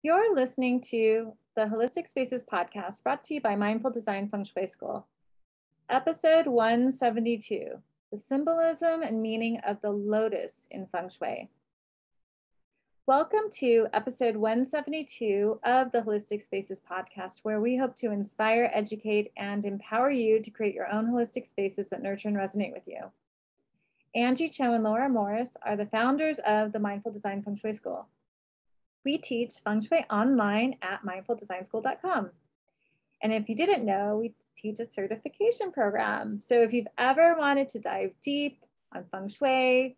You're listening to the Holistic Spaces podcast brought to you by Mindful Design Feng Shui School. Episode 172, the symbolism and meaning of the lotus in Feng Shui. Welcome to episode 172 of the Holistic Spaces podcast, where we hope to inspire, educate, and empower you to create your own holistic spaces that nurture and resonate with you. Angie Cho and Laura Morris are the founders of the Mindful Design Feng Shui School. We teach Feng Shui online at mindfuldesignschool.com. And if you didn't know, we teach a certification program. So if you've ever wanted to dive deep on Feng Shui,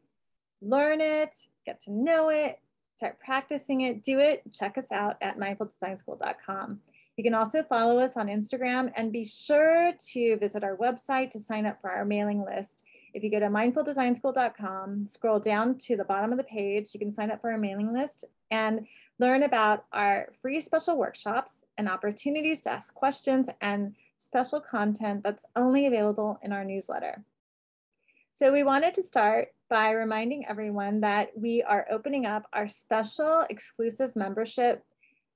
learn it, get to know it, start practicing it, do it, check us out at mindfuldesignschool.com. You can also follow us on Instagram and be sure to visit our website to sign up for our mailing list. If you go to mindfuldesignschool.com, scroll down to the bottom of the page, you can sign up for our mailing list and learn about our free special workshops and opportunities to ask questions and special content that's only available in our newsletter. So we wanted to start by reminding everyone that we are opening up our special exclusive membership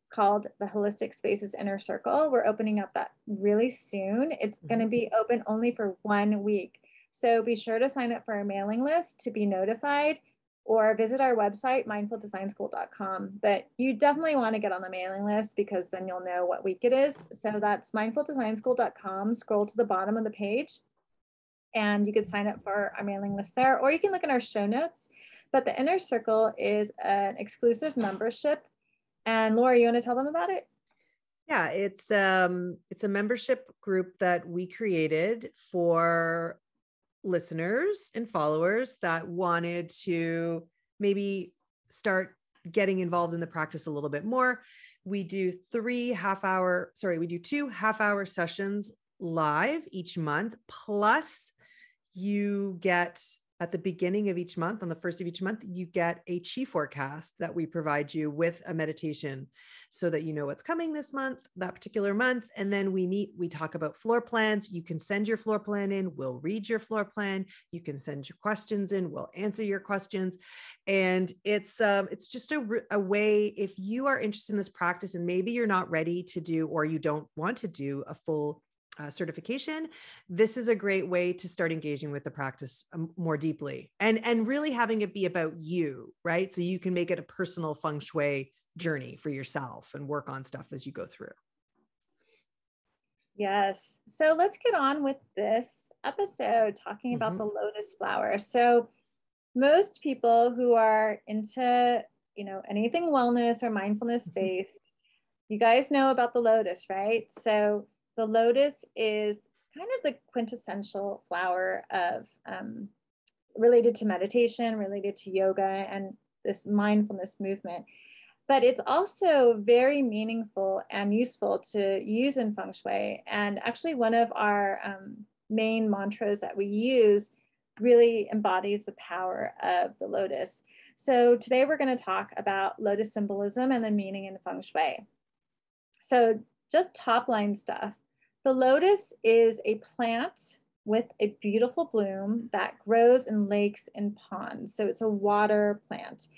called the Holistic Spaces Inner Circle. We're opening up that really soon. It's going to be open only for 1 week. So be sure to sign up for our mailing list to be notified, or visit our website, mindfuldesignschool.com. But you definitely want to get on the mailing list because then you'll know what week it is. So that's mindfuldesignschool.com. Scroll to the bottom of the page and you can sign up for our mailing list there, or you can look in our show notes. But the Inner Circle is an exclusive membership. And Laura, you want to tell them about it? Yeah, it's a membership group that we created for listeners and followers that wanted to maybe start getting involved in the practice a little bit more. We do 2 half-hour sessions live each month. Plus you get, at the beginning of each month, on the first of each month, you get a chi forecast that we provide you with a meditation so that you know what's coming this month, that particular month. And then we meet, we talk about floor plans. You can send your floor plan in. We'll read your floor plan. You can send your questions in. We'll answer your questions. And it's just a way, if you are interested in this practice and maybe you're not ready to do, or you don't want to do a full certification, this is a great way to start engaging with the practice more deeply and really having it be about you, right? So you can make it a personal Feng Shui journey for yourself and work on stuff as you go through. Yes. So let's get on with this episode talking about the lotus flower. So most people who are into, anything wellness or mindfulness based, you guys know about the lotus, right? So the lotus is kind of the quintessential flower of related to meditation, related to yoga, and this mindfulness movement. But it's also very meaningful and useful to use in Feng Shui. And actually one of our main mantras that we use really embodies the power of the lotus. So today we're going to talk about lotus symbolism and the meaning in Feng Shui. So just top line stuff. The lotus is a plant with a beautiful bloom that grows in lakes and ponds. So it's a water plant.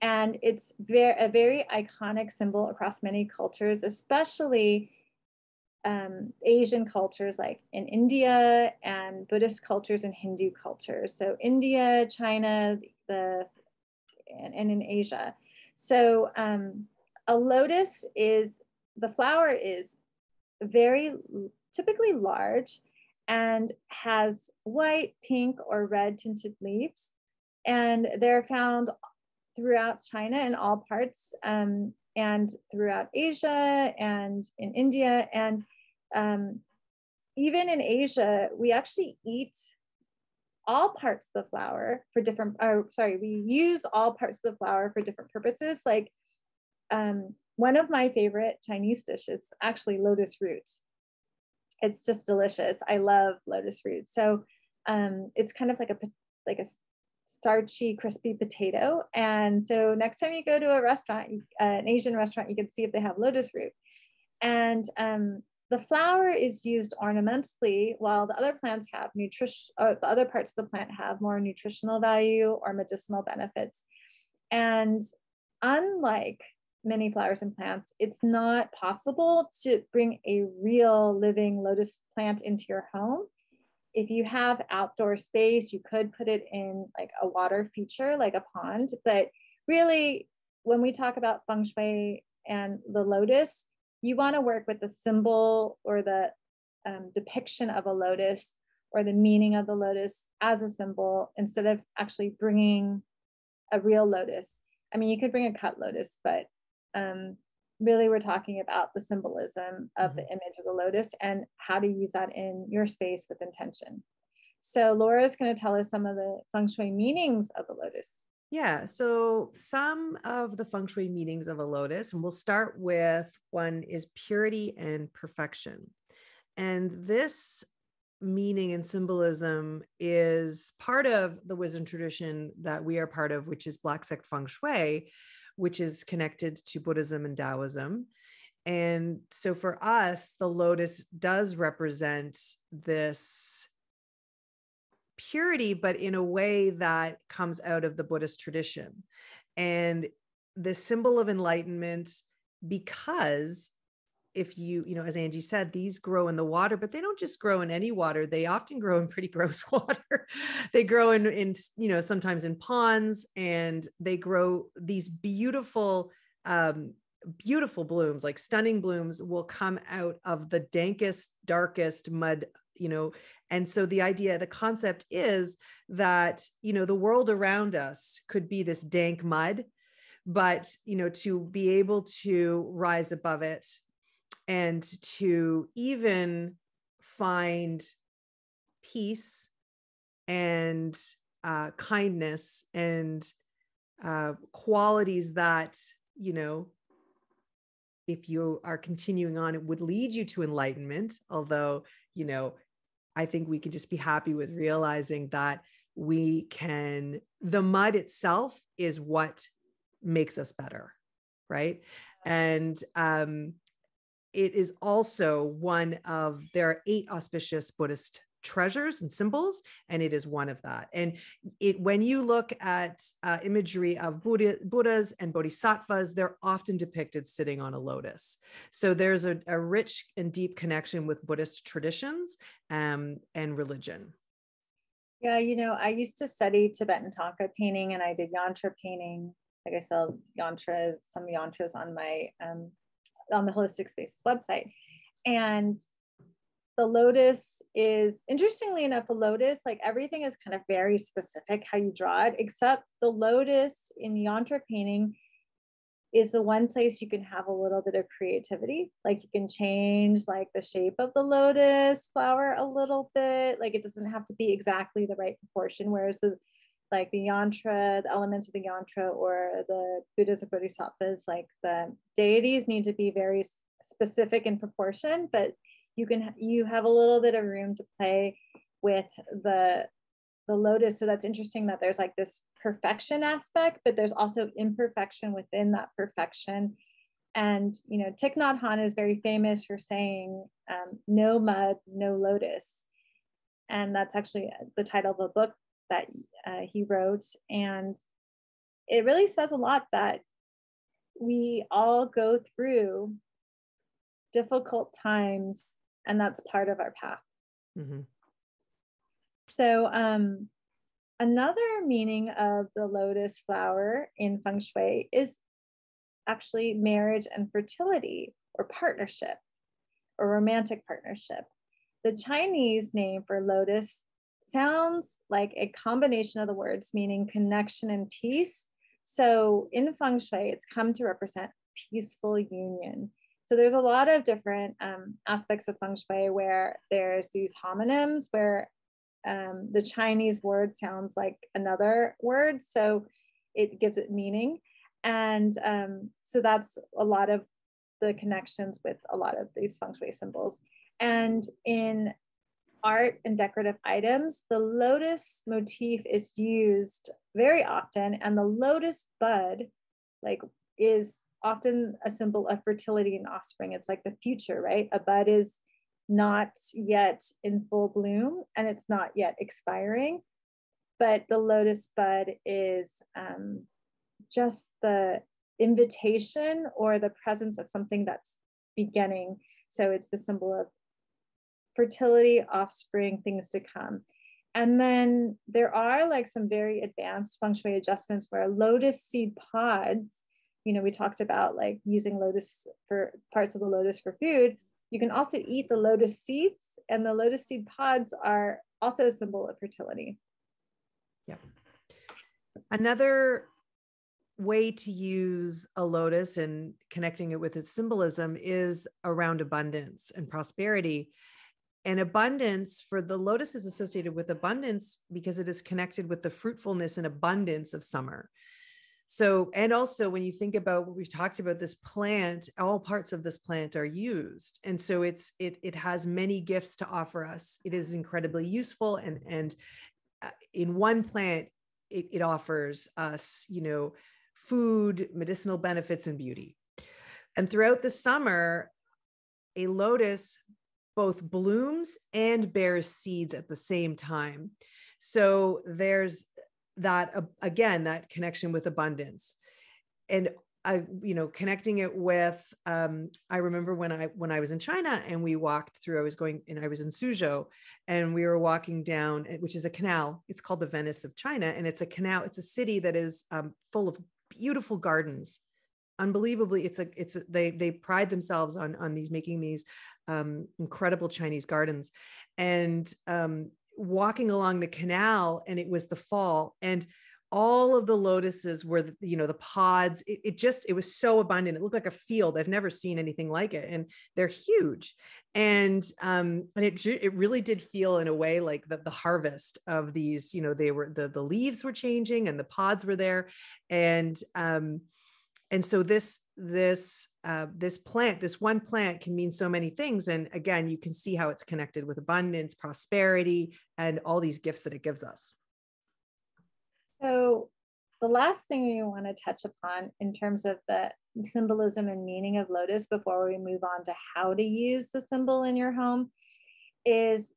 And it's a very iconic symbol across many cultures, especially Asian cultures like in India, and Buddhist cultures and Hindu cultures. So India, China, and in Asia. So a lotus the flower is very typically large and has white, pink, or red tinted leaves. And they're found throughout China in all parts, and throughout Asia and in India. And even in Asia, we actually eat all parts of the flower for different, we use all parts of the flower for different purposes. Like one of my favorite Chinese dishes is actually lotus root. It's just delicious. I love lotus root. So it's kind of like a starchy, crispy potato. And so next time you go to a restaurant, an Asian restaurant, you can see if they have lotus root. And the flower is used ornamentally, while the other plants have the other parts of the plant have more nutritional value or medicinal benefits. And unlike many flowers and plants, it's not possible to bring a real living lotus plant into your home. If you have outdoor space, you could put it in like a water feature, like a pond. But really, when we talk about feng shui and the lotus, you want to work with the symbol or the depiction of a lotus or the meaning of the lotus as a symbol instead of actually bringing a real lotus. I mean, you could bring a cut lotus, but really we're talking about the symbolism of the image of the lotus and how to use that in your space with intention. So Laura is going to tell us some of the feng shui meanings of the lotus. Yeah, so some of the feng shui meanings of a lotus, and we'll start with one is purity and perfection. And this meaning and symbolism is part of the wisdom tradition that we are part of, which is Black Sect Feng Shui, which is connected to Buddhism and Taoism. And so for us, the lotus does represent this purity, but in a way that comes out of the Buddhist tradition. And the symbol of enlightenment, because if you as Angie said, these grow in the water, but they don't just grow in any water. They often grow in pretty gross water. They grow in sometimes in ponds, and they grow these beautiful blooms, like stunning blooms will come out of the dankest, darkest mud, and so the concept is that, the world around us could be this dank mud, but, to be able to rise above it and to even find peace and kindness and qualities that, if you are continuing on, it would lead you to enlightenment. Although, I think we can just be happy with realizing that the mud itself is what makes us better, right? And it is also there are 8 auspicious Buddhist treasures and symbols, and it is one of that. And when you look at imagery of Buddhas and Bodhisattvas, they're often depicted sitting on a lotus. So there's a rich and deep connection with Buddhist traditions and religion. Yeah, I used to study Tibetan Thangka painting, and I did yantra painting. Like I sell some yantras on my on the Holistic Spaces website. And the lotus is, interestingly enough, the lotus, like everything is kind of very specific how you draw it, except the lotus in yantra painting is the one place you can have a little bit of creativity. Like you can change like the shape of the lotus flower a little bit. Like it doesn't have to be exactly the right proportion. Whereas the yantra, the elements of the yantra or the Buddhas or Bodhisattvas, like the deities need to be very specific in proportion, but you have a little bit of room to play with the lotus. So that's interesting that there's like this perfection aspect, but there's also imperfection within that perfection. And, Thich Nhat Hanh is very famous for saying, no mud, no lotus. And that's actually the title of a book that he wrote. And it really says a lot that we all go through difficult times, and that's part of our path. Mm-hmm. So another meaning of the lotus flower in Feng Shui is actually marriage and fertility, or partnership, or romantic partnership. The Chinese name for lotus sounds like a combination of the words meaning connection and peace. So in Feng Shui, it's come to represent peaceful union. So there's a lot of different aspects of Feng Shui where there's these homonyms where the Chinese word sounds like another word, so it gives it meaning. And so that's a lot of the connections with a lot of these Feng Shui symbols. And in art and decorative items, the lotus motif is used very often, and the lotus bud is often a symbol of fertility and offspring. It's like the future, right? A bud is not yet in full bloom and it's not yet expiring, but the lotus bud is just the invitation or the presence of something that's beginning. So it's the symbol of fertility, offspring, things to come. And then there are like some very advanced feng shui adjustments where lotus seed pods, you know, we talked about like using lotus for parts of the lotus for food. You can also eat the lotus seeds, and the lotus seed pods are also a symbol of fertility. Yeah. Another way to use a lotus and connecting it with its symbolism is around abundance and prosperity. And abundance, for the lotus, is associated with abundance because it is connected with the fruitfulness and abundance of summer. So, and also when you think about what we've talked about, this plant, all parts of this plant are used. And so it has many gifts to offer us. It is incredibly useful. And in one plant, it offers us, you know, food, medicinal benefits, and beauty. And throughout the summer, a lotus both blooms and bears seeds at the same time. So there's that, again, that connection with abundance. And you know, connecting it with, I remember when I was in China and we walked through, I was in Suzhou, and we were walking down, which is a canal. It's called the Venice of China. And it's a canal. It's a city that is full of beautiful gardens. Unbelievably, they pride themselves on making these incredible Chinese gardens. And walking along the canal, and it was the fall, and all of the lotuses were, you know, the pods, it was so abundant. It looked like a field. I've never seen anything like it. And they're huge. And it really did feel in a way like the harvest of these, you know, they were, the leaves were changing and the pods were there. And so this plant, this one plant, can mean so many things. And again, you can see how it's connected with abundance, prosperity, and all these gifts that it gives us. So the last thing we want to touch upon in terms of the symbolism and meaning of lotus before we move on to how to use the symbol in your home is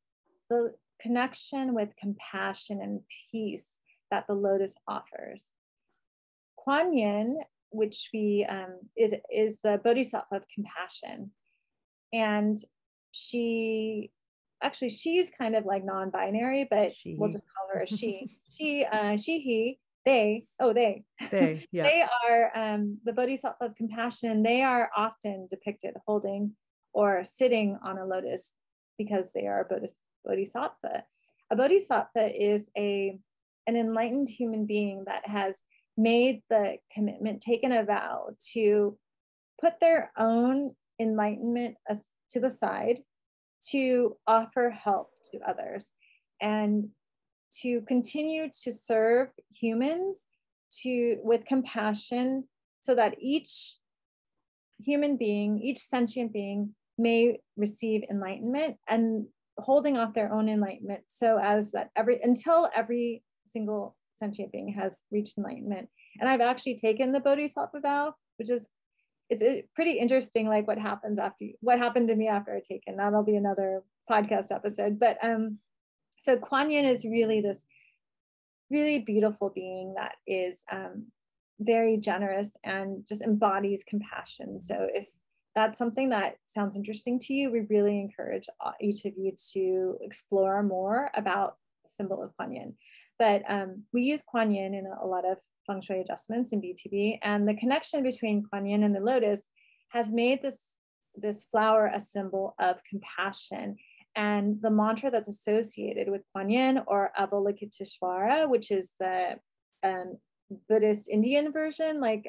the connection with compassion and peace that the lotus offers. Kuan Yin, which is the bodhisattva of compassion. And she's kind of like non-binary, but we'll just call her a she. She, he, they, yeah. They are the bodhisattva of compassion. They are often depicted holding or sitting on a lotus because they are a bodhisattva. A bodhisattva is an enlightened human being that has made the commitment, taken a vow to put their own enlightenment to the side, to offer help to others, and to continue to serve humans with compassion, so that each human being, each sentient being, may receive enlightenment, and holding off their own enlightenment so as that until every single sentient being has reached enlightenment. And I've actually taken the bodhisattva vow, which is, it's pretty interesting, like what happened to me after I taken. That'll be another podcast episode. But so Kuan Yin is really this really beautiful being that is very generous and just embodies compassion. So if that's something that sounds interesting to you, we really encourage each of you to explore more about the symbol of Kuan Yin. But we use Kuan Yin in a lot of Feng Shui adjustments in BTB, and the connection between Kuan Yin and the lotus has made this flower a symbol of compassion. And the mantra that's associated with Kuan Yin, or Avalokiteshvara, which is the Buddhist Indian version, like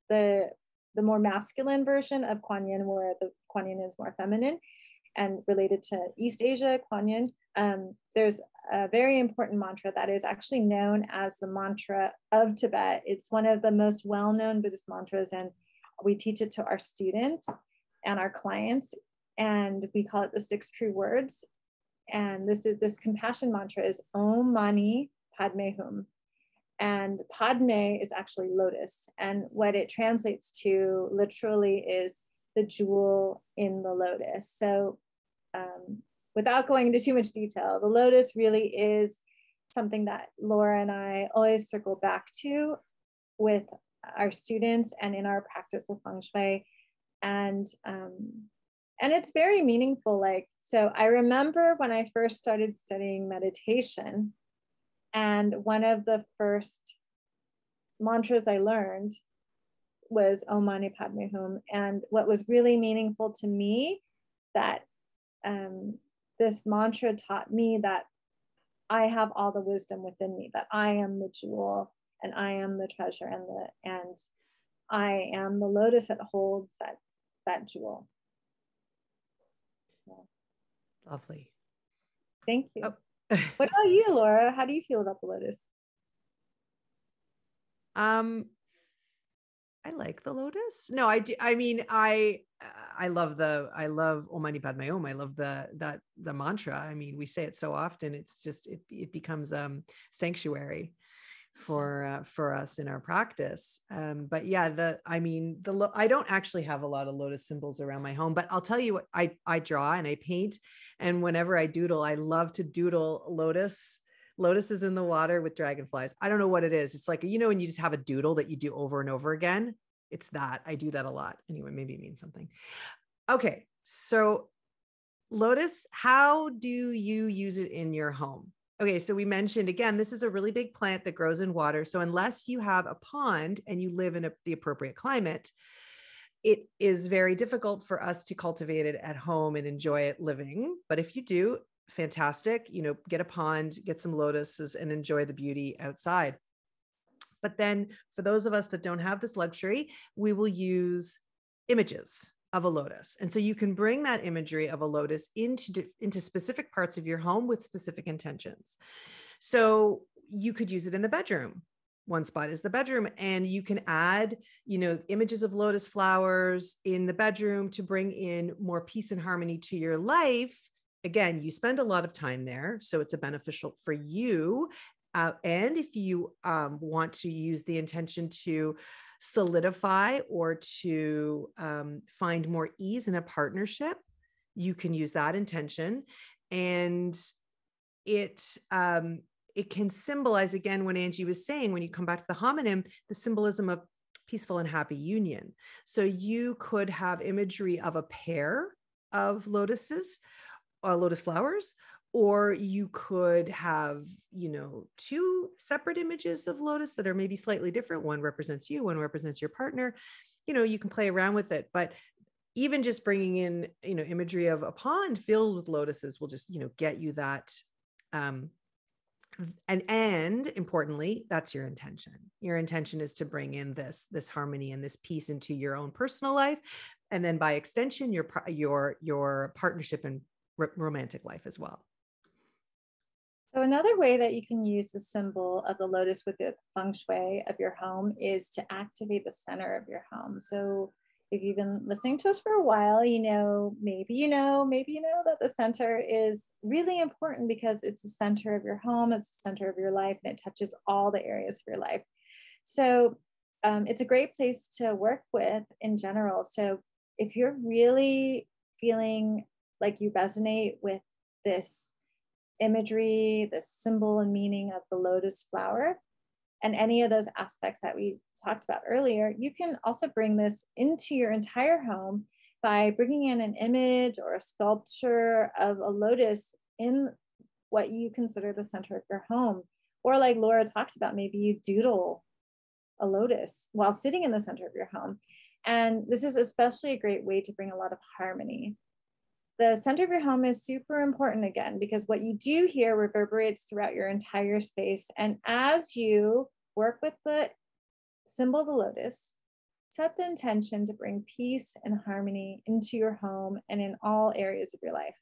the more masculine version of Kuan Yin, where the Kuan Yin is more feminine and related to East Asia, Kuan Yin. There's a very important mantra that is actually known as the mantra of Tibet. It's one of the most well-known Buddhist mantras, and we teach it to our students and our clients, and we call it the 6 true words. And this compassion mantra is Om Mani Padme Hum. And Padme is actually lotus. And what it translates to literally is the jewel in the lotus. So without going into too much detail, the lotus really is something that Laura and I always circle back to with our students and in our practice of Feng Shui. And it's very meaningful. Like, so I remember when I first started studying meditation, and one of the first mantras I learned was Om Mani Padme Hum. And what was really meaningful to me, that this mantra taught me that I have all the wisdom within me, that I am the jewel and I am the treasure, and I am the lotus that holds that jewel. Yeah. Lovely. Thank you. Oh. What about you, Laura? How do you feel about the lotus? I like the lotus. No, I do. I mean, I love Om Mani Padme Hum. I love the mantra. I mean, we say it so often. It's just, it becomes sanctuary for us in our practice. But yeah, I don't actually have a lot of lotus symbols around my home, but I'll tell you what, I draw and I paint. And whenever I doodle, I love to doodle lotuses in the water with dragonflies. I don't know what it is. It's like, when you just have a doodle that you do over and over again, it's that. I do that a lot. Anyway, maybe it means something. Okay. So lotus, how do you use it in your home? Okay. So we mentioned, again, this is a really big plant that grows in water. So unless you have a pond and you live in the appropriate climate, it is very difficult for us to cultivate it at home and enjoy it living. But if you do, fantastic, get a pond, get some lotuses and enjoy the beauty outside. But then for those of us that don't have this luxury, we will use images of a lotus. And so you can bring that imagery of a lotus into specific parts of your home with specific intentions. So you could use it in the bedroom. One spot is the bedroom, and you can add, images of lotus flowers in the bedroom to bring in more peace and harmony to your life. Again, you spend a lot of time there, so it's a beneficial for you. And if you want to use the intention to solidify or to find more ease in a partnership, you can use that intention. And it can symbolize, again, when Angie was saying, when you come back to the homonym, the symbolism of peaceful and happy union. So you could have imagery of a pair of lotus flowers, or you could have, two separate images of lotus that are maybe slightly different. One represents you, one represents your partner. You can play around with it, but even just bringing in, imagery of a pond filled with lotuses will just, get you that. And importantly, that's your intention. Your intention is to bring in this harmony and this peace into your own personal life. And then by extension, your partnership and romantic life as well. So another way that you can use the symbol of the lotus with the Feng Shui of your home is to activate the center of your home. So if you've been listening to us for a while, maybe you know that the center is really important because it's the center of your home, it's the center of your life, and it touches all the areas of your life. So it's a great place to work with in general. So if you're really feeling like you resonate with this imagery, the symbol and meaning of the lotus flower, and any of those aspects that we talked about earlier, you can also bring this into your entire home by bringing in an image or a sculpture of a lotus in what you consider the center of your home. Or like Laura talked about, maybe you doodle a lotus while sitting in the center of your home. And this is especially a great way to bring a lot of harmony. The center of your home is super important, again, because what you do here reverberates throughout your entire space. And as you work with the symbol of the lotus, set the intention to bring peace and harmony into your home and in all areas of your life.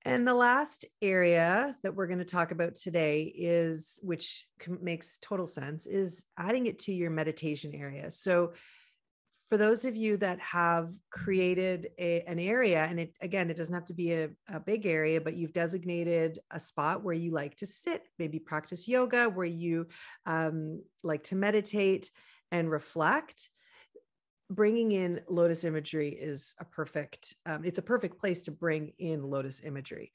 And the last area that we're going to talk about today is, which makes total sense, is adding it to your meditation area. So for those of you that have created an area, and it doesn't have to be a big area, but you've designated a spot where you like to sit, maybe practice yoga, where you like to meditate and reflect, bringing in lotus imagery is it's a perfect place to bring in lotus imagery.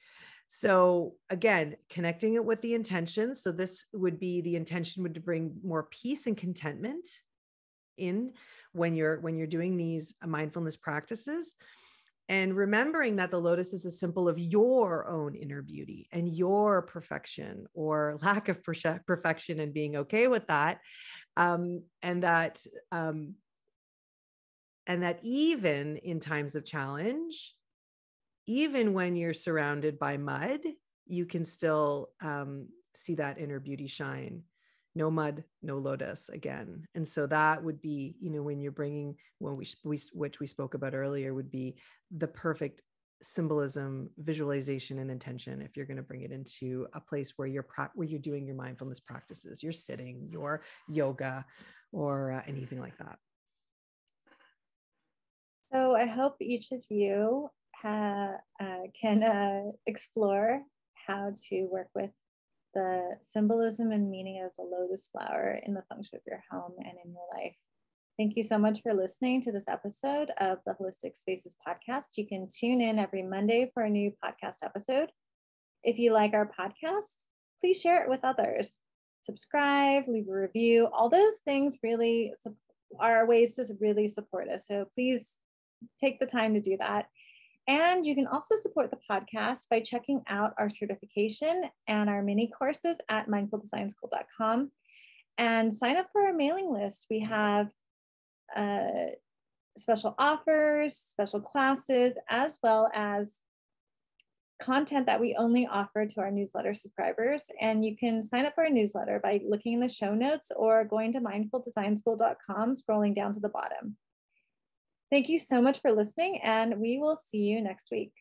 So again, connecting it with the intention. So this would be the intention would bring more peace and contentment in when you're doing these mindfulness practices. And remembering that the lotus is a symbol of your own inner beauty and your perfection or lack of perfection, and being okay with that. And that even in times of challenge, even when you're surrounded by mud, you can still see that inner beauty shine. No mud, no lotus again. And so that would be, when you're bringing, which we spoke about earlier, would be the perfect symbolism, visualization, and intention. If you're going to bring it into a place where you're doing your mindfulness practices, you're sitting, your yoga, or anything like that. So I hope each of you can explore how to work with the symbolism and meaning of the lotus flower in the feng shui of your home and in your life. Thank you so much for listening to this episode of the Holistic Spaces podcast. You can tune in every Monday for a new podcast episode. If you like our podcast, please share it with others. Subscribe, leave a review. All those things really are ways to really support us. So please take the time to do that. And you can also support the podcast by checking out our certification and our mini courses at mindfuldesignschool.com and sign up for our mailing list. We have special offers, special classes, as well as content that we only offer to our newsletter subscribers. And you can sign up for our newsletter by looking in the show notes or going to mindfuldesignschool.com, scrolling down to the bottom. Thank you so much for listening, and we will see you next week.